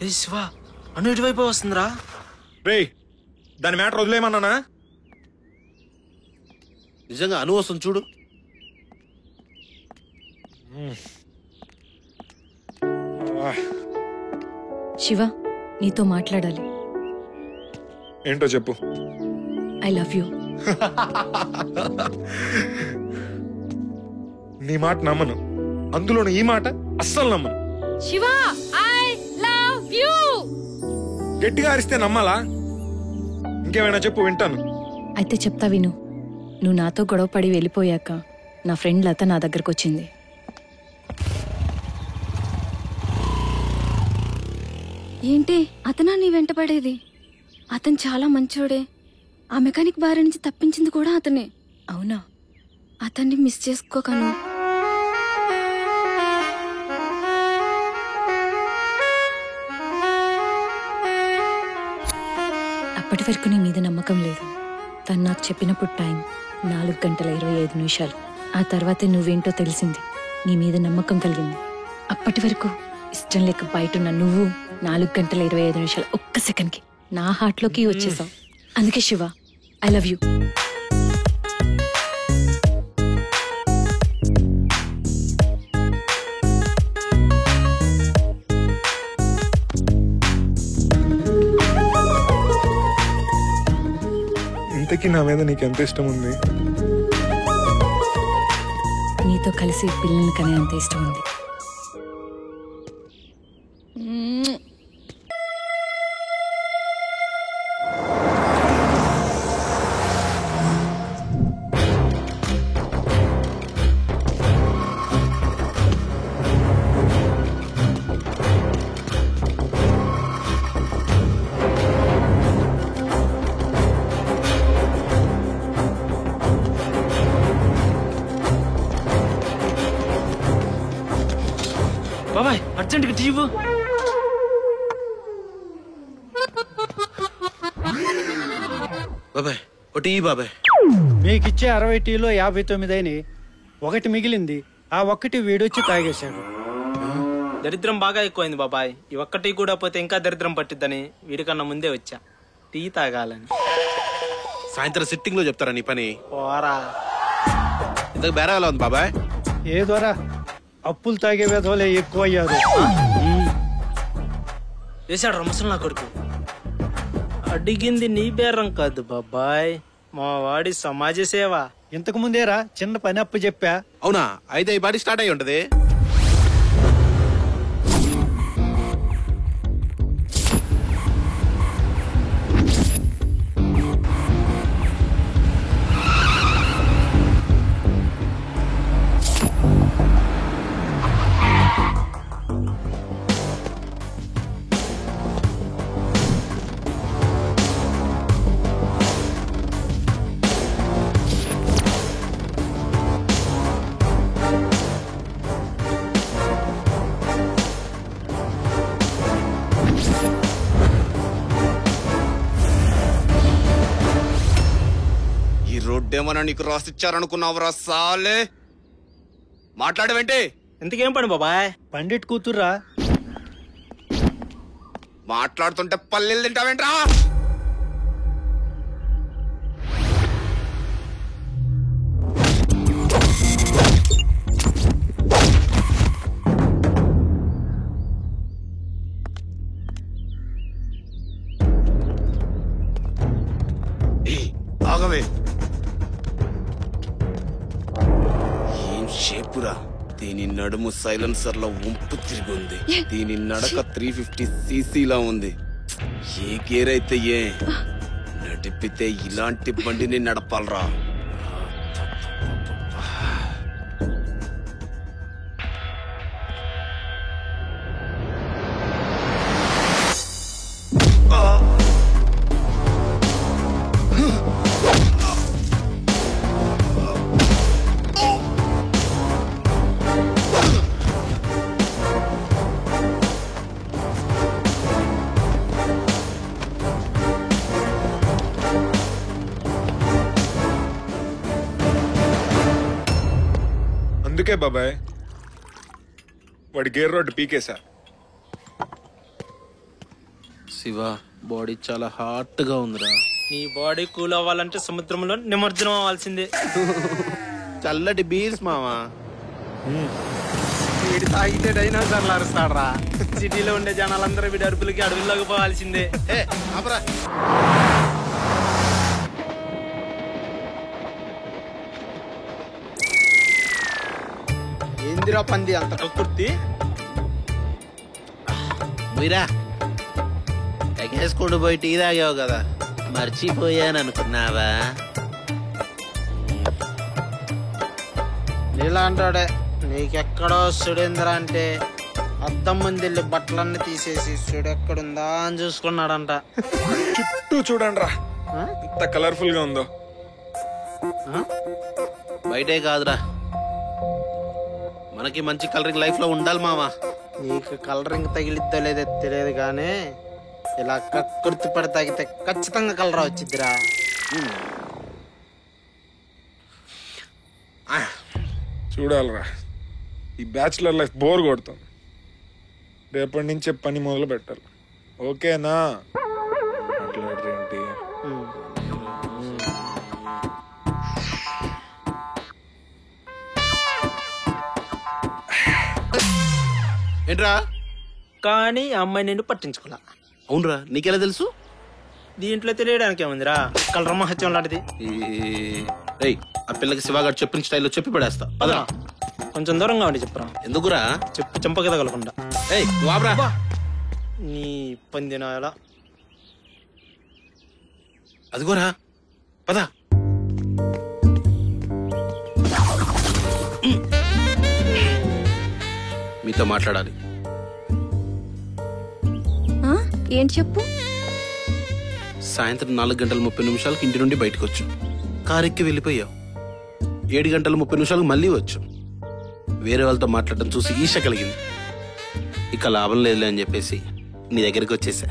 ఏ శివ, అను ఇటువైపు వస్తుందిరా. రే, దాని మ్యాటర్ వదిలేయమన్నానా? నిజంగా అను వస్తుంది చూడు. శివ, నీతో మాట్లాడాలి. ఏంటో చెప్పు. I love you. నీ మాట నమ్మను, అందులోని ఈ మాట అస్సలు నమ్మను. Shiva, I love you. గట్టిగా అరిస్తే నమ్మాలా? ఇంకేమైనా చెప్పు, వింటాను. అయితే చెప్తా విను. నువ్వు నాతో గొడవ పడి వెళ్ళిపోయాక నా ఫ్రెండ్ లత నా దగ్గరకు వచ్చింది. ఏంటి అతనా నీ వెంటపడేది? అతను చాలా మంచోడే. ఆ మెకానిక్ బారి నుంచి తప్పించింది కూడా అతనే. అవునా? అతన్ని మిస్ చేసుకోకను. అప్పటి వరకు నీ మీద నమ్మకం లేదు. తను నాకు చెప్పినప్పుడు టైం 4:25 ఆ తర్వాతే నువ్వేంటో తెలిసింది. నీ మీద నమ్మకం కలిగింది. అప్పటి వరకు ఇష్టం లేక బయటున్న నువ్వు 4:25 ఒక్క సెకండ్కి నా హార్ట్లోకి వచ్చేసావు. అందుకే శివ, ఐ లవ్ యూ. ఇంతకీ నా మీద నీకెంత ఇష్టం ఉంది? నీతో కలిసి పిల్లల్ని కనే అంత ఇష్టం ఉంది. బాబాయ్, అర్జెంట్గా టీ ఇవ్వు. బాబాయ్ ఒకటి బాబాయ్. మీకిచ్చే 60 టీలో 59 అయినాయి. ఒకటి మిగిలింది. ఆ ఒక్కటి వీడొచ్చి తాగేశాడు. దరిద్రం బాగా ఎక్కువైంది బాబాయ్. ఈ ఒక్క టీ కూడా పోతే ఇంకా దరిద్రం పట్టిద్దని వీడికన్నా ముందే వచ్చా టీ తాగాలని. సాయంత్రం సిట్టింగ్ లో చెప్తారా నీ పని? పోరా. ఇంతకు బేరా ఎలా ఉంది బాబాయ్? ఏదోరా, అప్పులు తాగే విధవలే ఎక్కువ అయ్యారు. వేసాడు రమసలు నా కొడుకు. అడిగింది నీ బేరం కాదు బాబాయ్, మా వాడి సమాజ సేవ. ఇంతకు ముందేరా చిన్న పని అప్పు చెప్పా. అవునా? అయితే ఈ పాటి స్టార్ట్ అయ్యి ఉంటది. రోడ్డేమన్నా నీకు రాసిచ్చారనుకున్నావురా సాలే? మాట్లాడవేంటి? ఇంతకేం పని బాబాయ్? పండిట్ కూతుర్రా. మాట్లాడుతుంటే పల్లెలు తింటావేంట్రా? ఆగవే. ఏం షేపురా? దీని నడుము సైలెన్సర్ లో వంపు తిరిగింది. దీని నడక 350cc లా ఉంది. ఏ గేర్ అయితే ఏ నడిపితే ఇలాంటి బండిని నడపాలరా? అందుకే బాబాయ్ వాడి గేర్ రోడ్డు పీకేశా. శివ బాడీ చాలా హాట్ గా ఉందిరా. నీ బాడీ కూల్ అవ్వాలంటే సముద్రంలో నిమజ్జనం అవ్వాల్సిందే. చల్లటి బీర్స్ మావా. వీడి తాగితే డైనోసార్లు అరుస్తాడరా. సిటీలో ఉండే జనాలందరూ వీడి అరుపులకి అడవుల్లోకి పోవాల్సిందే. ఏందిరా పంది అంత కుర్తి మీరా ఎగేసుకుంటూ పోయి టీ తాగావు కదా, మర్చిపోయాను అనుకున్నావా? నీలా అంటాడే నీకెక్కడో సుడేంద్ర అంటే అద్దం ముందు వెళ్ళి బట్టలన్నీ తీసేసి సుడెక్కడుందా అని చూసుకున్నాడంట. చుట్టూ చూడండి రా ఎంత కలర్ఫుల్ గా ఉందో. బయటే కాదురా, మనకి మంచి కలరింగ్ లైఫ్ లో ఉండాలి మావా. నీకు కలరింగ్ తగిలిద్దో లేదో తెలియదు కానీ ఇలా కక్కుర్తి పడి తాగితే ఖచ్చితంగా కలర్ వచ్చిద్దిరా. చూడాలరా, ఈ బ్యాచులర్ లైఫ్ బోర్ కొడతాం. రేపటి నుంచే పని మొదలు పెట్టాలి. ఓకేనా? మాట్లాడరేంటి? ఏంట్రా? కానీ ఆ అమ్మాయి నిన్ను పట్టించుకోలే. అవునరా, నీకెలా తెలుసు? దీంట్లో తెలియడానికి ఏముందిరా, కలర్ మహత్యం లాంటిది. ఆ పిల్లకి శివగాడు చెప్పిన స్టైల్లో చెప్పి పడేస్తా. పదరా, కొంచెం దూరంగా ఉండి చెప్పురా. ఎందుకురా? చెప్పు చెంపకి తగలకుండా. నువ్వు నీ పందిన ఎలా అదిగోరా, పద. మీతో మాట్లాడాలి. ఏంటి చెప్పు. సాయంత్రం 4:30 ఇంటి నుండి బయటకు వచ్చు. కారెక్కి వెళ్ళిపోయావు. 7:30 మళ్ళీ వచ్చు. వేరే వాళ్ళతో మాట్లాడటం చూసి ఈష కలిగింది. ఇక లాభం లేదులే అని చెప్పేసి నీ దగ్గరికి వచ్చేసా.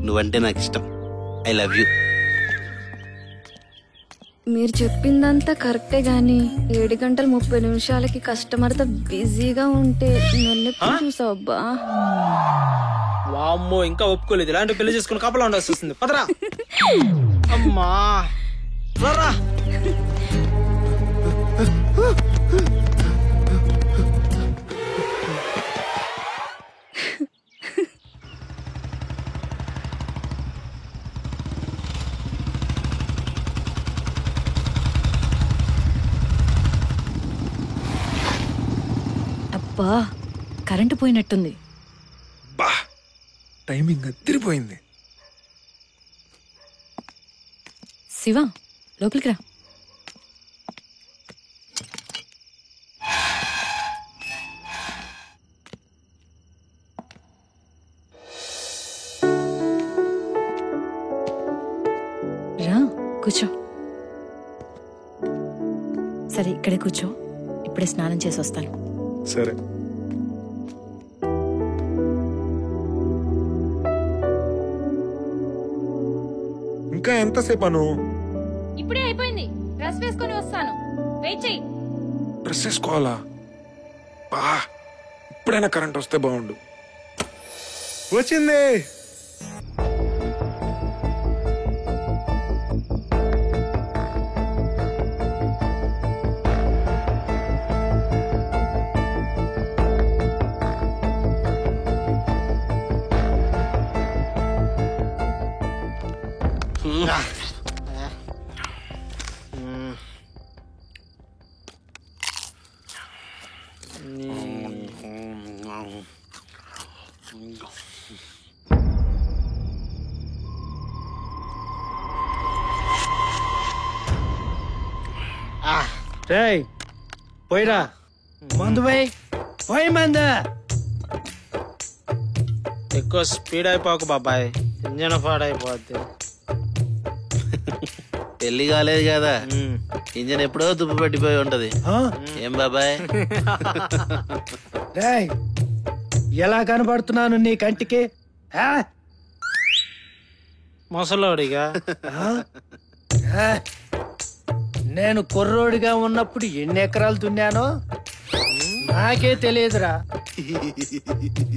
నువ్వంటే నాకు ఇష్టం. I love you. మీరు చెప్పిందంతా కరెక్టే గాని 7:30 కస్టమర్తో బిజీగా ఉంటే నన్ను చూసావబ్బా. వామ్మో, ఇంకా ఒప్పుకోలేదు. ఇలాంటి పెళ్లి చేసుకుని కాపలా ఉండాల్సి వస్తుంది. పదరా. అమ్మా రా. అబ్బా, కరెంటు పోయినట్టుంది. బా, టైమింగ్ అదిరిపోయింది. శివ, లోపలికి రా. రా, కూర్చో. సరే, ఇక్కడే కూర్చో. ఇప్పుడే స్నానం చేసి వస్తాను. సరే. ఇంకా ఎంతసేపు అను? ఇప్పుడే అయిపోయింది. డ్రెస్ వేసుకొని వస్తాను, వెయిట్ చెయ్యి. డ్రెస్ వేసుకోవాలా? బా, ఇప్పుడైనా కరెంట్ వస్తే బాగుండు. వచ్చింది. రేయ్, పోయిరా. మందు పోయి మంద. ఎక్కువ స్పీడ్ అయిపోకు బాబాయ్, ఇంజన్ పాడైపోద్ది. పెళ్లి కాలేదు కదా, ఇంజన్ ఎప్పుడో తుప్పు పట్టిపోయి ఉంటది. ఏం బాబాయ్? రేయ్, ఎలా కనబడుతున్నాను నీ కంటికి? ముసలోడిగా. నేను కుర్రోడిగా ఉన్నప్పుడు ఎన్ని ఎకరాలు దున్నానో నాకే తెలియదురా.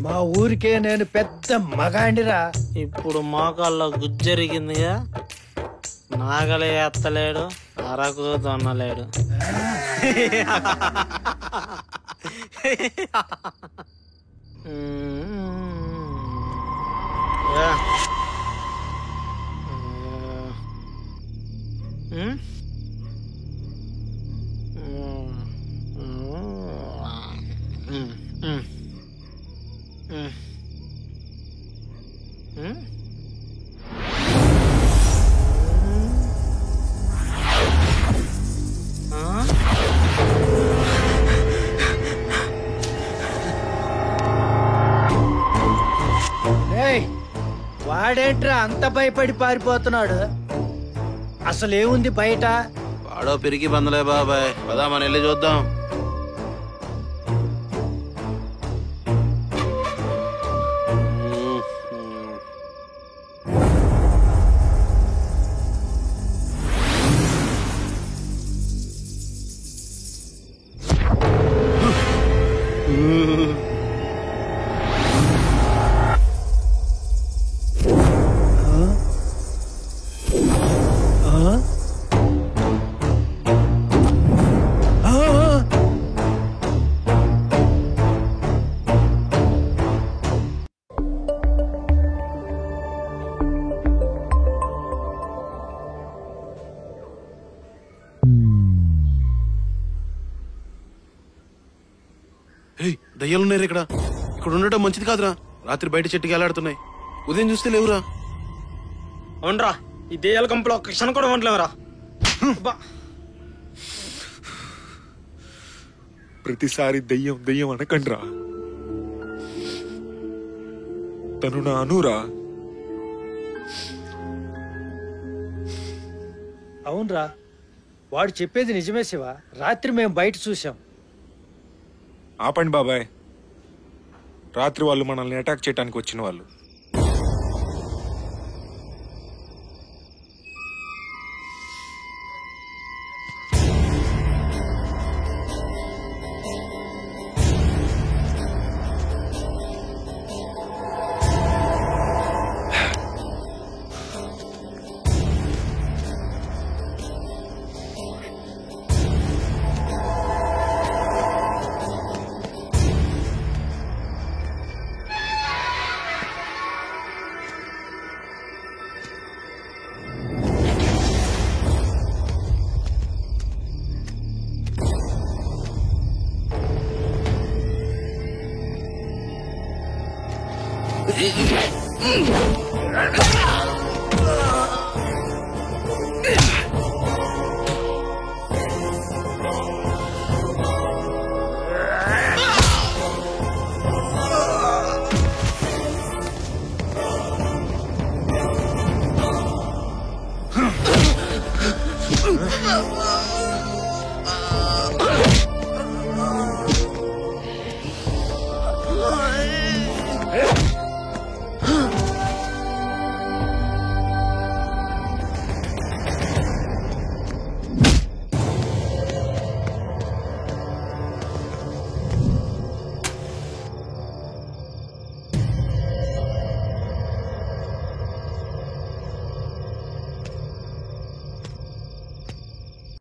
మా ఊరికే నేను పెద్ద మగాండిరా. ఇప్పుడు మోకాల్లో గుజ్జరిగిందిగా, నాగలి ఎత్తలేడు, అరకు దొన్నలేడు. వాడేంట్రా అంత భయపడి పారిపోతున్నాడు? అసలు ఏముంది బయట? వాడో పెరిగి బందలే బాబాయ్, పదా మన వెళ్ళి చూద్దాం. దయ్యాలున్నారు ఇక్కడ. ఇక్కడ ఉండటం మంచిది కాదురా. రాత్రి బయట చెట్టుకి ఎలాడుతున్నాయి, ఉదయం చూస్తే లేవురా. అవునరా, ఈ దెయ్యాల కంపలో ఒక్క క్షణం కూడా ఉండలేవరా. ప్రతిసారి దెయ్యం దెయ్యం అనకండ్రా. తను నా అనురా. అవునరా, వాడు చెప్పేది నిజమే శివ. రాత్రి మేము బయట చూసాం. ఆపండి బాబాయ్, రాత్రి వాళ్ళు మనల్ని అటాక్ చేయడానికి వచ్చిన వాళ్ళు.